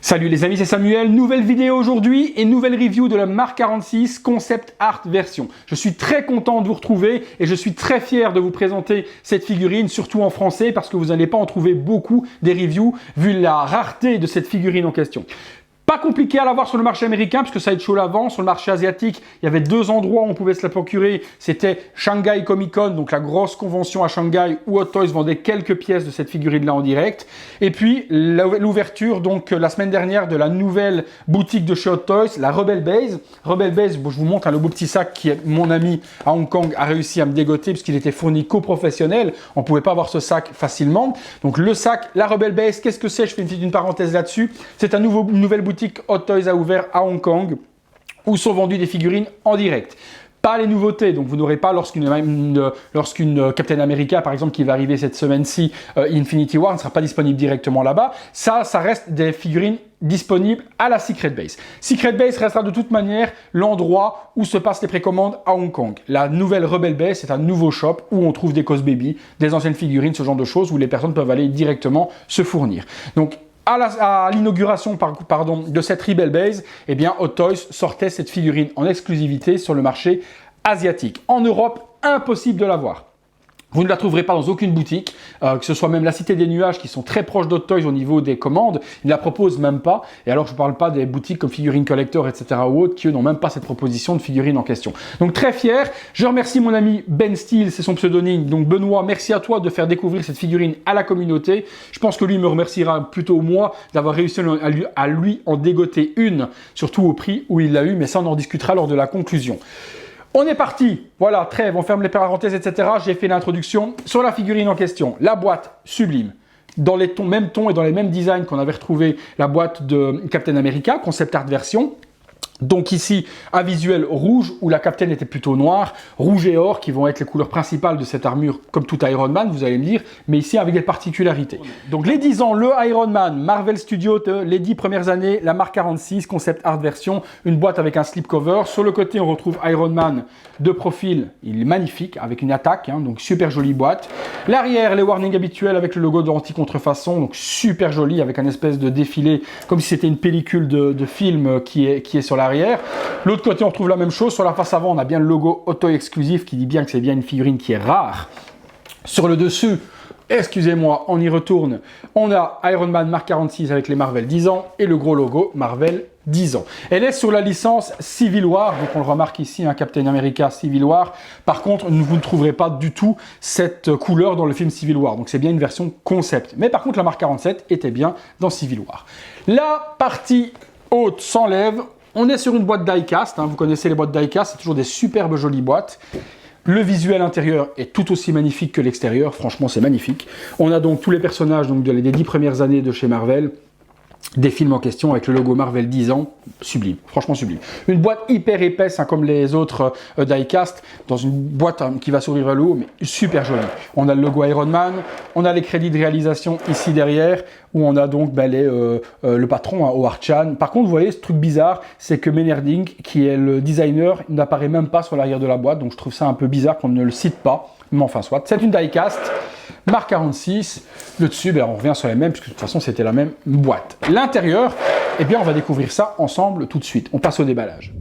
Salut les amis, c'est Samuel, nouvelle vidéo aujourd'hui et nouvelle review de la Mark 46 Concept Art version. Je suis très content de vous retrouver et je suis très fier de vous présenter cette figurine, surtout en français parce que vous n'allez pas en trouver beaucoup des reviews vu la rareté de cette figurine en question. Pas compliqué à l'avoir sur le marché américain puisque ça a été chaud l'avant. Sur le marché asiatique, il y avait deux endroits où on pouvait se la procurer. C'était Shanghai Comic Con, donc la grosse convention à Shanghai où Hot Toys vendait quelques pièces de cette figurine-là en direct. Et puis l'ouverture, donc la semaine dernière, de la nouvelle boutique de chez Hot Toys, la Rebel Base. Rebel Base, bon, je vous montre le beau petit sac qui, mon ami à Hong Kong, a réussi à me dégoter puisqu'il était fourni co-professionnel. On ne pouvait pas avoir ce sac facilement. Donc le sac, la Rebel Base, qu'est-ce que c'est? Je fais une parenthèse là-dessus. C'est une nouvelle boutique Hot Toys a ouvert à Hong Kong où sont vendues des figurines en direct. Pas les nouveautés, donc vous n'aurez pas lorsqu'une Captain America par exemple qui va arriver cette semaine-ci, Infinity War ne sera pas disponible directement là-bas. Ça reste des figurines disponibles à la Secret Base. Secret Base restera de toute manière l'endroit où se passent les précommandes à Hong Kong. La nouvelle Rebel Base, c'est un nouveau shop où on trouve des Cos Baby, des anciennes figurines, ce genre de choses où les personnes peuvent aller directement se fournir. Donc à l'inauguration de cette Rebel Base, eh bien, Hot Toys sortait cette figurine en exclusivité sur le marché asiatique. En Europe, impossible de l'avoir. Vous ne la trouverez pas dans aucune boutique, que ce soit même la Cité des Nuages qui sont très proches d'Hot Toys au niveau des commandes, ils ne la proposent même pas. Et alors je ne parle pas des boutiques comme Figurine Collector, etc. ou autres qui eux n'ont même pas cette proposition de figurine en question. Donc très fier, je remercie mon ami Ben Steele, c'est son pseudonyme. Donc Benoît, merci à toi de faire découvrir cette figurine à la communauté. Je pense que lui me remerciera plutôt moi d'avoir réussi à lui en dégoter une, surtout au prix où il l'a eu, mais ça on en discutera lors de la conclusion. On est parti, voilà, trêve, on ferme les parenthèses, etc. J'ai fait l'introduction sur la figurine en question. La boîte, sublime. Dans les mêmes tons et dans les mêmes designs qu'on avait retrouvé la boîte de Captain America, Concept Art version. Donc ici, un visuel rouge où la Captain était plutôt noire, rouge et or qui vont être les couleurs principales de cette armure comme tout Iron Man, vous allez me dire, mais ici avec des particularités. Donc les 10 ans, le Iron Man, Marvel Studios, les 10 premières années, la Mark 46, Concept Art version, une boîte avec un slipcover. Sur le côté, on retrouve Iron Man de profil, il est magnifique, avec une attaque, donc super jolie boîte. L'arrière, les warnings habituels avec le logo de anti-contrefaçon, donc super joli avec un espèce de défilé, comme si c'était une pellicule de film qui est sur l'arrière. L'autre côté, on retrouve la même chose. Sur la face avant, on a bien le logo Hot Toys exclusif qui dit bien que c'est bien une figurine qui est rare. Sur le dessus, excusez-moi, on y retourne. On a Iron Man Mark 46 avec les Marvel 10 ans et le gros logo Marvel 10 ans. Elle est sur la licence Civil War, donc on le remarque ici, Captain America Civil War. Par contre, vous ne trouverez pas du tout cette couleur dans le film Civil War, donc c'est bien une version concept. Mais par contre, la Mark 47 était bien dans Civil War. La partie haute s'enlève. On est sur une boîte die-cast, vous connaissez les boîtes die-cast, c'est toujours des superbes jolies boîtes. Le visuel intérieur est tout aussi magnifique que l'extérieur, franchement c'est magnifique. On a donc tous les personnages des 10 premières années de chez Marvel, des films en question avec le logo Marvel 10 ans, sublime, franchement sublime. Une boîte hyper épaisse comme les autres die-cast, dans une boîte qui va s'ouvrir vers le haut, mais super jolie. On a le logo Iron Man, on a les crédits de réalisation ici derrière, où on a donc le patron, Howard Chan. Par contre, vous voyez, ce truc bizarre, c'est que Menerding, qui est le designer, n'apparaît même pas sur l'arrière de la boîte, donc je trouve ça un peu bizarre qu'on ne le cite pas, mais enfin soit. C'est une die-cast. Mark 46, le dessus, on revient sur les mêmes, puisque de toute façon c'était la même boîte. L'intérieur, eh bien on va découvrir ça ensemble tout de suite. On passe au déballage.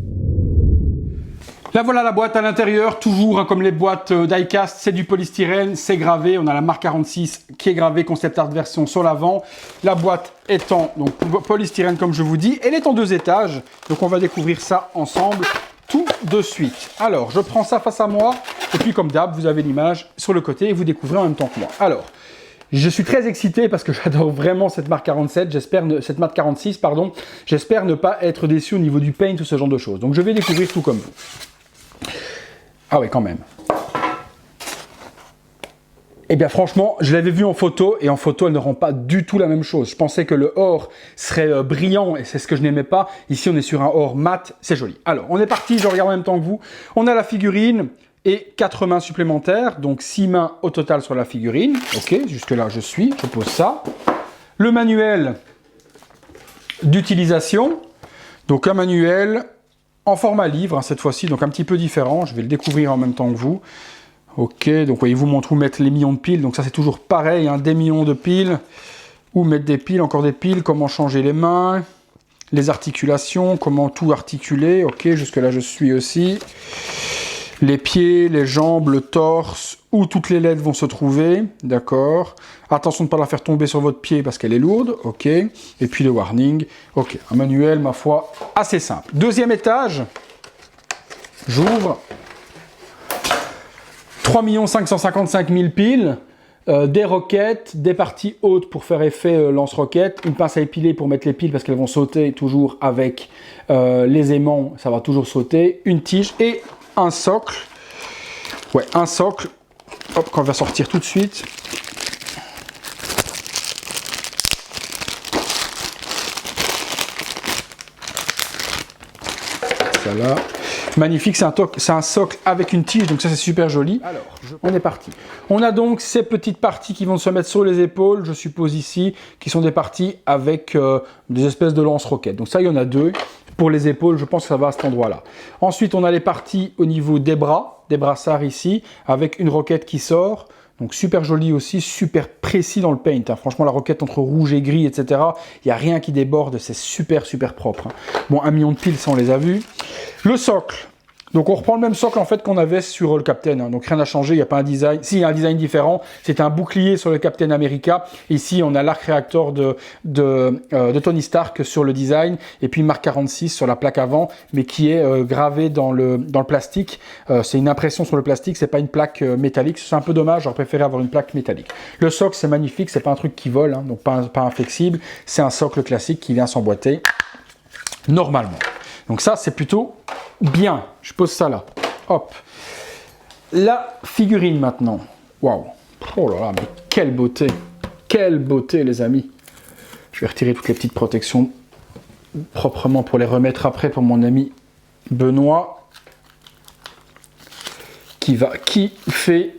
Là voilà la boîte à l'intérieur, toujours comme les boîtes die-cast, c'est du polystyrène, c'est gravé. On a la Mark 46 qui est gravée, Concept Art version sur l'avant. La boîte étant donc polystyrène comme je vous dis, elle est en 2 étages, donc on va découvrir ça ensemble tout de suite. Alors, je prends ça face à moi, et puis comme d'hab, vous avez l'image sur le côté, et vous découvrez en même temps que moi. Alors, je suis très excité parce que j'adore vraiment cette Mark 47, cette Mark 46, pardon. J'espère ne pas être déçu au niveau du paint ou ce genre de choses. Donc, je vais découvrir tout comme vous. Ah ouais, quand même. Eh bien franchement, je l'avais vu en photo et en photo elle ne rend pas du tout la même chose. Je pensais que le or serait brillant et c'est ce que je n'aimais pas. Ici on est sur un or mat, c'est joli. Alors on est parti, je regarde en même temps que vous. On a la figurine et 4 mains supplémentaires, donc 6 mains au total sur la figurine. Ok, jusque là je pose ça. Le manuel d'utilisation, donc un manuel en format livre cette fois-ci, donc un petit peu différent. Je vais le découvrir en même temps que vous. Ok, donc il vous montre où mettre les millions de piles, donc ça c'est toujours pareil, des millions de piles. Où mettre des piles, encore des piles, comment changer les mains, les articulations, comment tout articuler. Ok, jusque là je suis aussi. Les pieds, les jambes, le torse, où toutes les LED vont se trouver, d'accord. Attention de ne pas la faire tomber sur votre pied parce qu'elle est lourde, ok. Et puis le warning, ok. Un manuel, ma foi, assez simple. Deuxième étage, j'ouvre. 3 555 000 piles, des roquettes, des parties hautes pour faire effet lance-roquettes, une pince à épiler pour mettre les piles parce qu'elles vont sauter toujours avec les aimants, ça va toujours sauter, une tige et un socle. Ouais, un socle. Hop, qu'on va sortir tout de suite. Voilà. Magnifique, c'est un socle avec une tige, donc ça c'est super joli. Alors, on est parti. On a donc ces petites parties qui vont se mettre sur les épaules, je suppose ici, qui sont des parties avec des espèces de lance-roquettes. Donc ça, il y en a deux. Pour les épaules, je pense que ça va à cet endroit-là. Ensuite, on a les parties au niveau des bras, des brassards ici, avec une roquette qui sort. Donc super joli aussi, super précis dans le paint. Hein. Franchement, la roquette entre rouge et gris, etc. Il n'y a rien qui déborde, c'est super, super propre. Hein. Bon, 1 million de piles, ça on les a vus. Le socle. Donc on reprend le même socle en fait qu'on avait sur le Captain, hein. Donc rien n'a changé, il n'y a pas un design, si il y a un design différent, c'est un bouclier sur le Captain America, ici on a l'arc réacteur de Tony Stark sur le design, et puis Mark 46 sur la plaque avant, mais qui est gravé dans le plastique, c'est une impression sur le plastique, c'est pas une plaque métallique, c'est un peu dommage, j'aurais préféré avoir une plaque métallique. Le socle c'est magnifique, c'est pas un truc qui vole, hein, donc pas inflexible, c'est un socle classique qui vient s'emboîter normalement. Donc ça c'est plutôt bien, je pose ça là, hop. La figurine maintenant, waouh, oh là là, mais quelle beauté les amis. Je vais retirer toutes les petites protections proprement pour les remettre après pour mon ami Benoît, qui va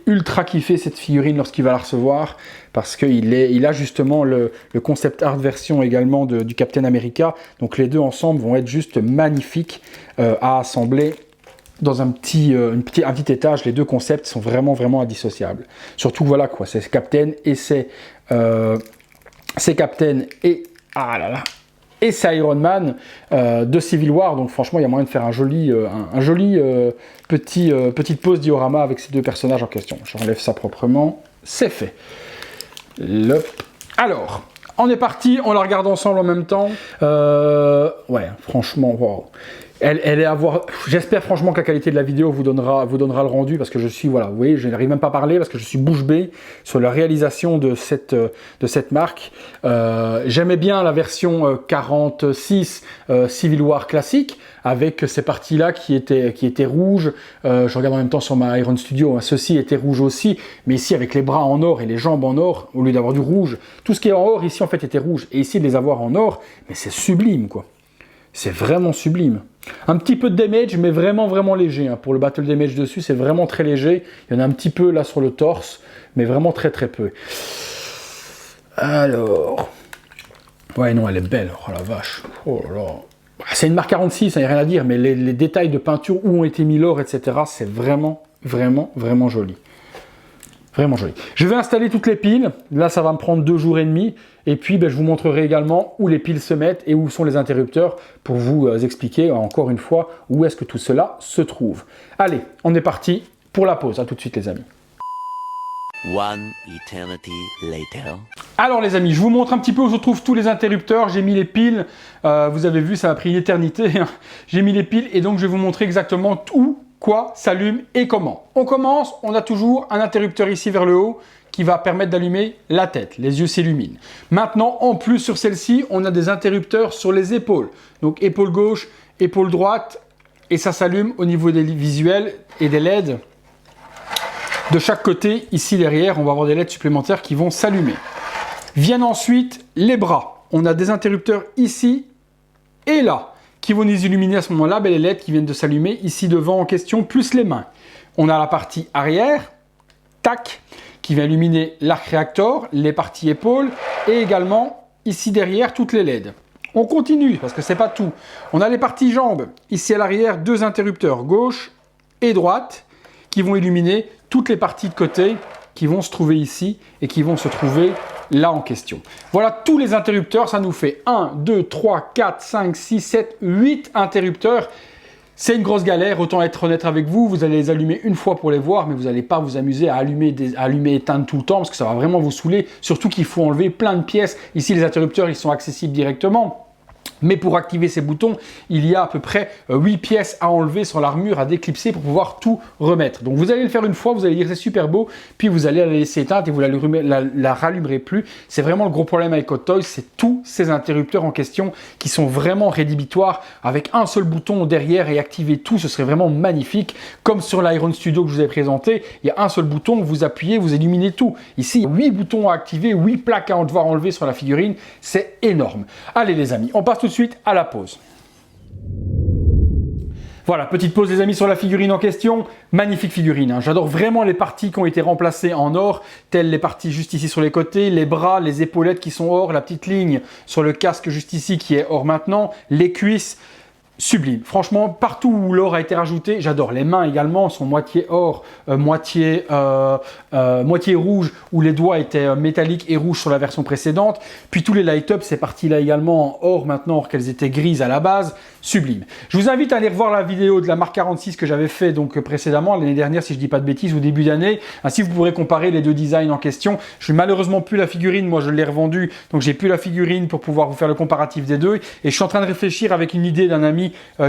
ultra kiffer cette figurine lorsqu'il va la recevoir, parce qu'il a justement le concept art version également du Captain America, donc les deux ensemble vont être juste magnifiques à assembler dans un petit étage. Les deux concepts sont vraiment indissociables. Surtout voilà quoi, c'est Captain et c'est Captain et ah là là. Et c'est Iron Man de Civil War, donc franchement il y a moyen de faire un joli petite pose diorama avec ces deux personnages en question. J'enlève ça proprement, c'est fait. Alors, on est parti, on la regarde ensemble en même temps. Ouais, franchement, wow. Elle est à voir. J'espère franchement que la qualité de la vidéo vous donnera le rendu, parce que je suis, voilà, vous voyez, je n'arrive même pas à parler parce que je suis bouche bée sur la réalisation de cette marque. J'aimais bien la version 46 Civil War classique, avec ces parties-là qui étaient rouges. Je regarde en même temps sur ma Iron Studio, hein, ceci était rouge aussi, mais ici avec les bras en or et les jambes en or, au lieu d'avoir du rouge, tout ce qui est en or ici en fait était rouge, et ici de les avoir en or, mais c'est sublime quoi. C'est vraiment sublime. Un petit peu de damage, mais vraiment léger. Hein. Pour le battle damage dessus, c'est vraiment très léger. Il y en a un petit peu là sur le torse, mais vraiment très peu. Alors... Ouais, non, elle est belle. Oh la vache. Oh là là. C'est une marque 46, il n'y a rien à dire, mais les détails de peinture, où ont été mis l'or, etc., c'est vraiment joli. Vraiment joli. Je vais installer toutes les piles. Là, ça va me prendre 2 jours et demi. Et puis, je vous montrerai également où les piles se mettent et où sont les interrupteurs pour vous expliquer encore une fois où est-ce que tout cela se trouve. Allez, on est parti pour la pause. À tout de suite, les amis. One eternity later. Alors les amis, je vous montre un petit peu où se trouvent tous les interrupteurs. J'ai mis les piles. Vous avez vu, ça a pris une éternité. J'ai mis les piles et donc je vais vous montrer exactement où, quoi s'allume et comment. On commence, on a toujours un interrupteur ici vers le haut qui va permettre d'allumer la tête, les yeux s'illuminent. Maintenant, en plus sur celle-ci, on a des interrupteurs sur les épaules. Donc épaule gauche, épaule droite, et ça s'allume au niveau des visuels et des LED. De chaque côté, ici derrière, on va avoir des LED supplémentaires qui vont s'allumer. Viennent ensuite les bras. On a des interrupteurs ici et là, qui vont nous illuminer à ce moment-là, les LED qui viennent de s'allumer ici devant en question, plus les mains. On a la partie arrière, tac, qui vient illuminer l'arc réacteur, les parties épaules, et également ici derrière toutes les LED. On continue, parce que c'est pas tout. On a les parties jambes, ici à l'arrière, 2 interrupteurs, gauche et droite, qui vont illuminer toutes les parties de côté, qui vont se trouver ici, et qui vont se trouver là en question. Voilà tous les interrupteurs, ça nous fait 1, 2, 3, 4, 5, 6, 7, 8 interrupteurs. C'est une grosse galère, autant être honnête avec vous, vous allez les allumer une fois pour les voir, mais vous n'allez pas vous amuser à allumer et éteindre tout le temps, parce que ça va vraiment vous saouler, surtout qu'il faut enlever plein de pièces. Ici, les interrupteurs, ils sont accessibles directement. Mais pour activer ces boutons, il y a à peu près 8 pièces à enlever sur l'armure, à déclipser pour pouvoir tout remettre. Donc vous allez le faire une fois, vous allez dire c'est super beau, puis vous allez la laisser éteinte et vous la rallumerez plus. C'est vraiment le gros problème avec Hot Toys, c'est tous ces interrupteurs en question qui sont vraiment rédhibitoires. Avec un seul bouton derrière et activer tout, ce serait vraiment magnifique. Comme sur l'Iron Studio que je vous ai présenté, il y a un seul bouton, vous appuyez, vous illuminez tout. Ici, il y a 8 boutons à activer, 8 plaques à devoir enlever sur la figurine, c'est énorme. Allez les amis, on passe tout de suite à la pause. Voilà, petite pause les amis sur la figurine en question. Magnifique figurine, hein. J'adore vraiment les parties qui ont été remplacées en or, telles les parties juste ici sur les côtés, les bras, les épaulettes qui sont or, la petite ligne sur le casque juste ici qui est or maintenant, les cuisses. Sublime. Franchement, partout où l'or a été rajouté, j'adore. Les mains également sont moitié or, moitié rouge, où les doigts étaient métalliques et rouges sur la version précédente. Puis tous les light-up, ces parties-là également en or maintenant, or qu'elles étaient grises à la base. Sublime. Je vous invite à aller revoir la vidéo de la Mark 46 que j'avais fait donc précédemment, l'année dernière, si je dis pas de bêtises, au début d'année. Ainsi, vous pourrez comparer les deux designs en question. Je n'ai malheureusement plus la figurine, moi je l'ai revendue, donc j'ai plus la figurine pour pouvoir vous faire le comparatif des deux. Et je suis en train de réfléchir avec une idée d'un ami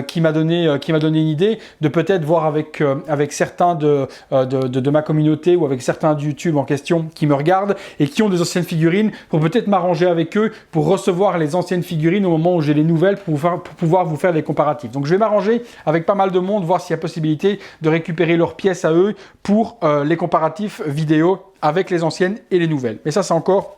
qui m'a donné une idée de peut-être voir avec certains de ma communauté ou avec certains de YouTube en question qui me regardent et qui ont des anciennes figurines pour peut-être m'arranger avec eux pour recevoir les anciennes figurines au moment où j'ai les nouvelles pour pouvoir vous faire les comparatifs. Donc je vais m'arranger avec pas mal de monde, voir s'il y a possibilité de récupérer leurs pièces à eux pour les comparatifs vidéo avec les anciennes et les nouvelles. Mais ça c'est encore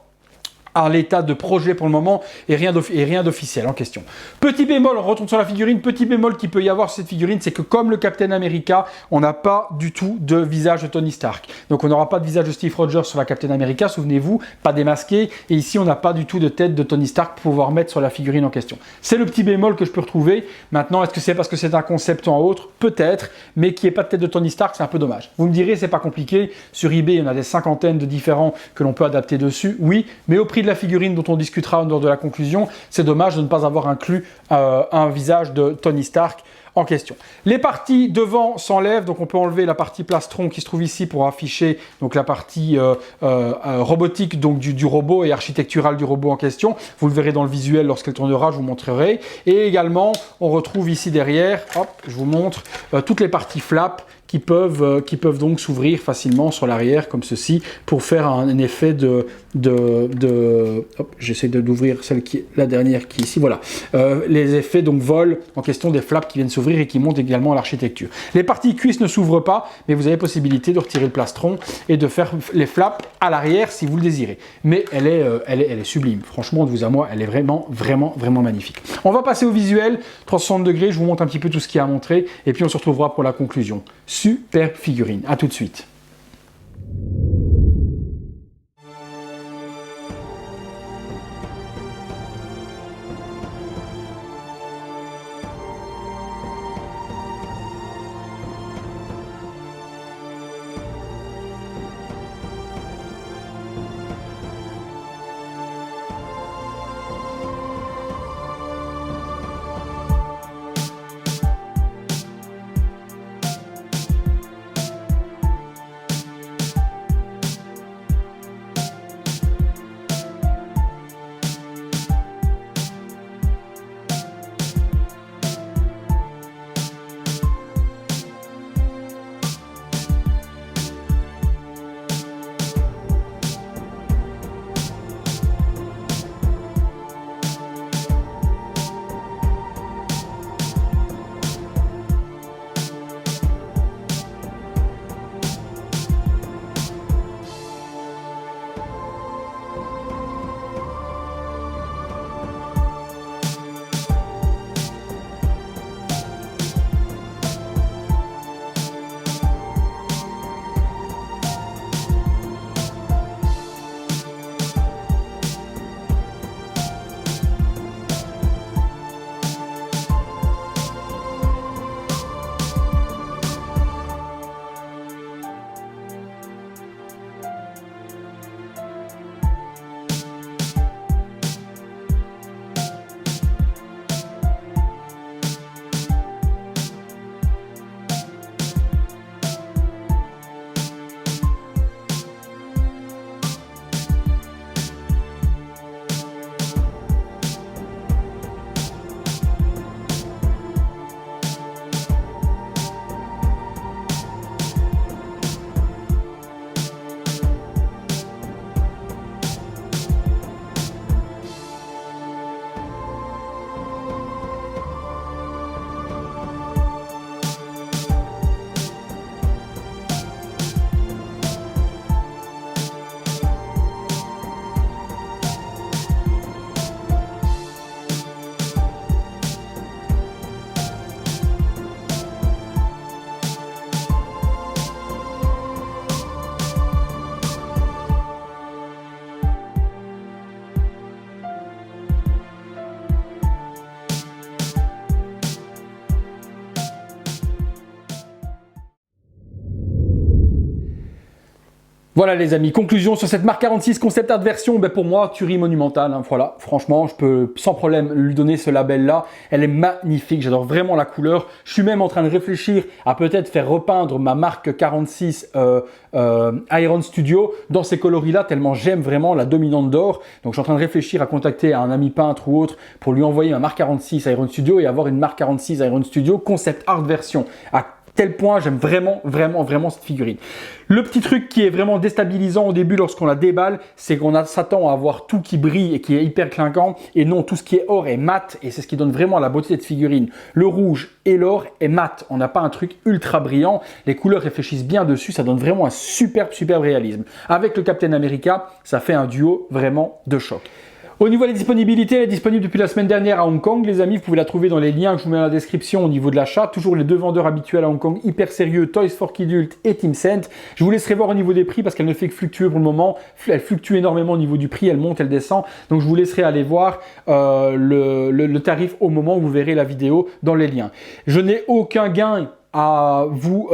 à l'état de projet pour le moment et rien d'officiel en question. Petit bémol, on retourne sur la figurine, petit bémol qu'il peut y avoir sur cette figurine, c'est que comme le Captain America, on n'a pas du tout de visage de Tony Stark. Donc on n'aura pas de visage de Steve Rogers sur la Captain America, souvenez-vous, pas démasqué, et ici on n'a pas du tout de tête de Tony Stark pour pouvoir mettre sur la figurine en question. C'est le petit bémol que je peux retrouver. Maintenant, est-ce que c'est parce que c'est un concept en autre? Peut-être, mais qui n'y ait pas de tête de Tony Stark, c'est un peu dommage. Vous me direz, c'est pas compliqué, sur eBay, il y en a des cinquantaines de différents que l'on peut adapter dessus, oui, mais au prix de la figurine dont on discutera lors de la conclusion, c'est dommage de ne pas avoir inclus un visage de Tony Stark en question. Les parties devant s'enlèvent, donc on peut enlever la partie plastron qui se trouve ici pour afficher donc la partie robotique donc du robot et architecturale du robot en question. Vous le verrez dans le visuel lorsqu'elle tournera, je vous montrerai. Et également, on retrouve ici derrière, hop, je vous montre, toutes les parties flap qui peuvent donc s'ouvrir facilement sur l'arrière comme ceci pour faire un effet hop, j'essaie d'ouvrir celle qui est la dernière qui est ici, voilà. Les effets donc vol en question des flaps qui viennent s'ouvrir et qui montent également à l'architecture. Les parties cuisses ne s'ouvrent pas, mais vous avez possibilité de retirer le plastron et de faire les flaps à l'arrière si vous le désirez. Mais elle est sublime. Franchement, de vous à moi, elle est vraiment magnifique. On va passer au visuel, 360 degrés, je vous montre un petit peu tout ce qu'il y a à montrer et puis on se retrouvera pour la conclusion. Superbe figurine, à tout de suite. Voilà les amis, conclusion sur cette Mark 46 Concept Art version, pour moi, tuerie monumentale, hein, voilà, franchement, je peux sans problème lui donner ce label-là, elle est magnifique, j'adore vraiment la couleur, je suis même en train de réfléchir à peut-être faire repeindre ma Mark 46 Iron Studio dans ces coloris-là, tellement j'aime vraiment la dominante d'or, donc je suis en train de réfléchir à contacter un ami peintre ou autre pour lui envoyer ma Mark 46 Iron Studio et avoir une Mark 46 Iron Studio Concept Art version, à tel point j'aime vraiment cette figurine. Le petit truc qui est vraiment déstabilisant au début lorsqu'on la déballe, c'est qu'on s'attend à avoir tout qui brille et qui est hyper clinquant, et non, tout ce qui est or est mat, et c'est ce qui donne vraiment la beauté de cette figurine. Le rouge et l'or est mat, on n'a pas un truc ultra brillant, les couleurs réfléchissent bien dessus, ça donne vraiment un superbe réalisme. Avec le Captain America, ça fait un duo vraiment de choc. Au niveau des disponibilités, elle est disponible depuis la semaine dernière à Hong Kong, les amis. Vous pouvez la trouver dans les liens que je vous mets dans la description au niveau de l'achat. Toujours les deux vendeurs habituels à Hong Kong, hyper sérieux, Toys for Kidult et Team Cent. Je vous laisserai voir au niveau des prix parce qu'elle ne fait que fluctuer pour le moment. Elle fluctue énormément au niveau du prix, elle monte, elle descend. Donc je vous laisserai aller voir le tarif au moment où vous verrez la vidéo dans les liens. Je n'ai aucun gain à vous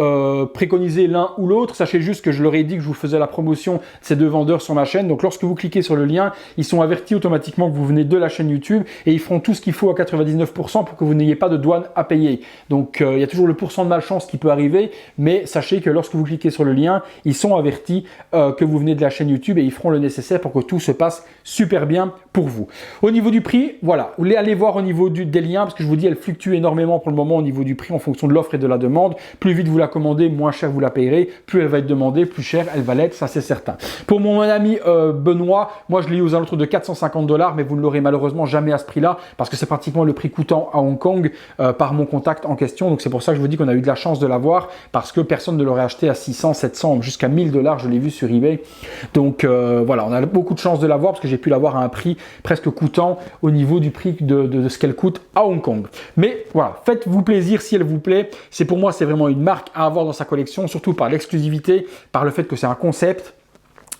préconiser l'un ou l'autre. Sachez juste que je leur ai dit que je vous faisais la promotion de ces deux vendeurs sur ma chaîne. Donc lorsque vous cliquez sur le lien, ils sont avertis automatiquement que vous venez de la chaîne YouTube et ils feront tout ce qu'il faut à 99% pour que vous n'ayez pas de douane à payer. Donc il y a toujours le pourcent de malchance qui peut arriver, mais sachez que lorsque vous cliquez sur le lien, ils sont avertis que vous venez de la chaîne YouTube et ils feront le nécessaire pour que tout se passe super bien pour vous. Au niveau du prix, voilà, vous voulez aller voir au niveau des liens parce que je vous dis, elle fluctue énormément pour le moment au niveau du prix en fonction de l'offre et de la demande. Plus vite vous la commandez, moins cher vous la payerez, plus elle va être demandée, plus cher elle va l'être, ça c'est certain. Pour mon ami Benoît, moi je l'ai eu aux alentours de 450 $, mais vous ne l'aurez malheureusement jamais à ce prix-là, parce que c'est pratiquement le prix coûtant à Hong Kong par mon contact en question. Donc c'est pour ça que je vous dis qu'on a eu de la chance de l'avoir, parce que personne ne l'aurait acheté à 600, 700, jusqu'à 1000 $, je l'ai vu sur eBay. Donc voilà, on a beaucoup de chance de l'avoir, parce que j'ai pu l'avoir à un prix presque coûtant au niveau du prix de ce qu'elle coûte à Hong Kong. Mais voilà, faites-vous plaisir si elle vous plaît. C'est pour moi, c'est vraiment une marque à avoir dans sa collection, surtout par l'exclusivité, par le fait que c'est un concept.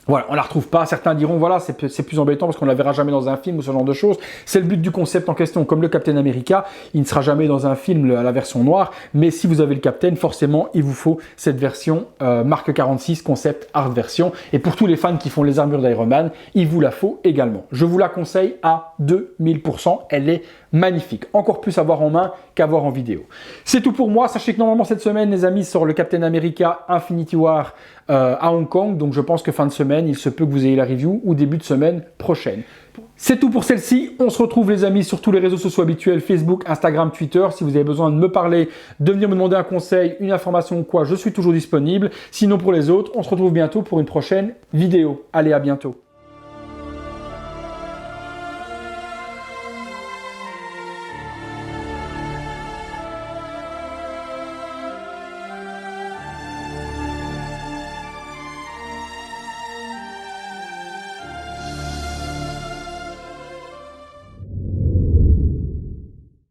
Voilà, on la retrouve pas. Certains diront, voilà, c'est plus embêtant parce qu'on la verra jamais dans un film ou ce genre de choses. C'est le but du concept en question. Comme le Captain America, il ne sera jamais dans un film à la version noire. Mais si vous avez le Captain, forcément, il vous faut cette version Mark 46 Concept Art version. Et pour tous les fans qui font les armures d'Iron Man, il vous la faut également. Je vous la conseille à 2000%. Elle est magnifique. Encore plus à voir en main qu'à voir en vidéo. C'est tout pour moi. Sachez que normalement cette semaine, les amis, sort le Captain America Infinity War à Hong Kong. Donc je pense que fin de semaine, il se peut que vous ayez la review ou début de semaine prochaine. C'est tout pour celle-ci. On se retrouve les amis sur tous les réseaux sociaux habituels, Facebook, Instagram, Twitter. Si vous avez besoin de me parler, de venir me demander un conseil, une information ou quoi, je suis toujours disponible. Sinon pour les autres, on se retrouve bientôt pour une prochaine vidéo. Allez, à bientôt.